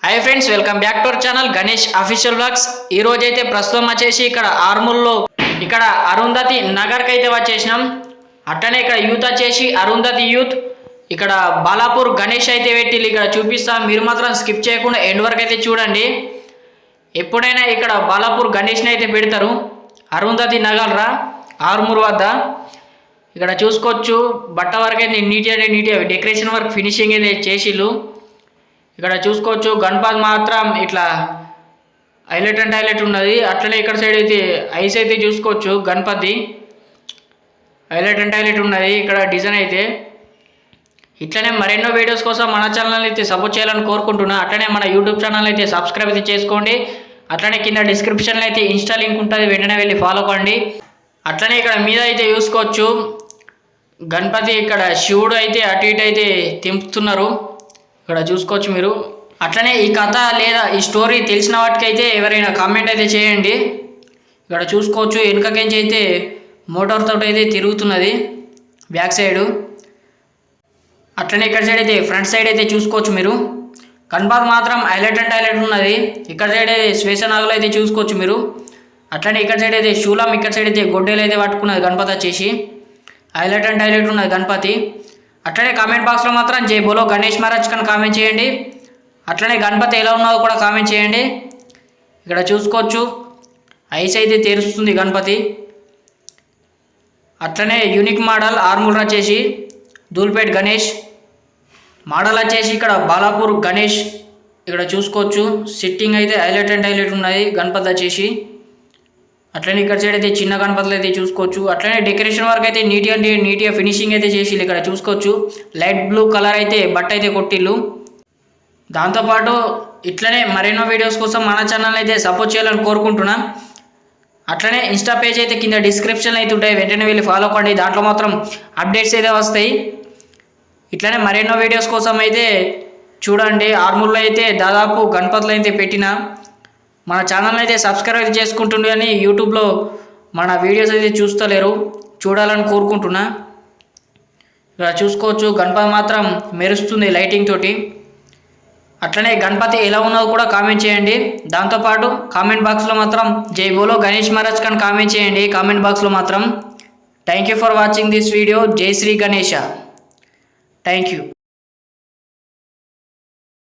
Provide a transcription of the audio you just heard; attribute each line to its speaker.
Speaker 1: hi friends welcome back to our channel Ganesh official vlogs ఈ రోజు అయితే ప్రస్తుతం వచ్చేసి ఇక్కడ ఆర్మూర్లో ఇక్కడ అరుంధతి నగర్ కి అయితే వచ్చేసినాం అట్లనే ఇక్కడ యూత్ వచ్చేసి అరుంధతి యూత్ ఇక్కడ బాలాపూర్ గణేష్ అయితే పెట్టిల్లు ఇక్కడ చూపిస్తా మీరు మాత్రం స్కిప్ చేయకుండా ఎండ్ వరకు అయితే చూడండి ఎప్పుడైనా ఇక్కడ బాలాపూర్ గణేష్ ని అయితే పెడతారు అరుంధతి నగర్ రా ఆర్మూర్ వద్ద ఇక్కడ చూసుకోవచ్చు బట్ట వరకు అయితే నీట్ డెకరేషన్ వర్క్ ఫినిషింగ్ అయితే చేసిల్లు ఇక్కడ చూసుకోవచ్చు గణపతి మాత్రం ఇట్లా హైలైట్ అండ్ హైలైట్ ఉన్నది అట్లనే ఇక్కడ సైడ్ అయితే ఐస్ అయితే చూసుకోవచ్చు గణపతి హైలైట్ అండ్ హైలైట్ ఉన్నది ఇక్కడ డిజైన్ అయితే ఇట్లనే మరెన్నో వీడియోస్ కోసం మన ఛానల్ అయితే సపోర్ట్ చేయాలని కోరుకుంటున్నా అట్లనే మన యూట్యూబ్ ఛానల్ అయితే సబ్స్క్రైబ్ అయితే చేసుకోండి అట్లనే కింద డిస్క్రిప్షన్లో అయితే ఇన్స్టా లింక్ ఉంటుంది వెంటనే వెళ్ళి ఫాలో కండి అట్లనే ఇక్కడ మీద అయితే చూసుకోవచ్చు గణపతి ఇక్కడ శివుడు అయితే అటు ఇటు అయితే తింపుతున్నారు ఇక్కడ చూసుకోవచ్చు మీరు అట్లనే ఈ కథ లేదా ఈ స్టోరీ తెలిసిన వాటికైతే ఎవరైనా కామెంట్ అయితే చేయండి ఇక్కడ చూసుకోవచ్చు వెనుకకించి అయితే మోటార్ తోటి అయితే తిరుగుతున్నది బ్యాక్ సైడ్ అట్లనే ఇక్కడ సైడ్ అయితే ఫ్రంట్ సైడ్ అయితే చూసుకోవచ్చు మీరు గణపతి మాత్రం హైలైట్ అండ్ హైలైట్ ఉన్నది ఇక్కడ సైడ్ అయితే శ్వేషనాగులు అయితే చూసుకోవచ్చు మీరు అట్లనే ఇక్కడ సైడ్ అయితే శూలం ఇక్కడ సైడ్ అయితే గొడ్డేలు అయితే పట్టుకున్నది గణపతి వచ్చేసి హైలైట్ అండ్ హైలైట్ ఉన్నది గణపతి అట్లనే కామెంట్ బాక్స్లో మాత్రం జై బోలో గణేష్ మహారాజ్ కని కామెంట్ చేయండి అట్లనే గణపతి ఎలా ఉన్నావో కూడా కామెంట్ చేయండి ఇక్కడ చూసుకోవచ్చు ఐస్ అయితే తెరుస్తుంది గణపతి అట్లనే యూనిక్ మోడల్ ఆర్మూర్ వచ్చేసి ధూల్పేట్ గణేష్ మోడల్ వచ్చేసి ఇక్కడ బాలాపూర్ గణేష్ ఇక్కడ చూసుకోవచ్చు సిట్టింగ్ అయితే హైలైట్ అండ్ హైలైట్ ఉన్నది గణపతి వచ్చేసి అట్లనే ఇక్కడ సైడ్ అయితే చిన్న గణపతులు అయితే చూసుకోవచ్చు అట్లనే డెకరేషన్ వర్క్ అయితే నీట్గా ఫినిషింగ్ అయితే చేసి ఇక్కడ చూసుకోవచ్చు లైట్ బ్లూ కలర్ అయితే బట్ట అయితే కొట్టిల్లు దాంతోపాటు ఇట్లనే మరెన్నో వీడియోస్ కోసం మన ఛానల్ అయితే సపోర్ట్ చేయాలని కోరుకుంటున్నా అట్లనే ఇన్స్టా పేజ్ అయితే కింద డిస్క్రిప్షన్ అయితే ఉంటాయి వెంటనే వెళ్ళి ఫాలో కండి దాంట్లో మాత్రం అప్డేట్స్ అయితే వస్తాయి ఇట్లనే మరెన్నో వీడియోస్ కోసం అయితే చూడండి ఆర్మూర్లో అయితే దాదాపు గణపతులు అయితే పెట్టిన మన ఛానల్ అయితే సబ్స్క్రైబ్ చేసుకుంటుండే కానీ యూట్యూబ్లో మన వీడియోస్ అయితే చూస్తలేరు చూడాలని కోరుకుంటున్నా ఇక్కడ చూసుకోవచ్చు గణపతి మాత్రం మెరుస్తుంది లైటింగ్ తోటి అట్లనే గణపతి ఎలా ఉన్నదో కూడా కామెంట్ చేయండి దాంతోపాటు కామెంట్ బాక్స్లో మాత్రం జై బోలో గణేష్ మహారాజ్ కని కామెంట్ చేయండి కామెంట్ బాక్స్లో మాత్రం thank you for watching this video జై శ్రీ గణేష థ్యాంక్ యూ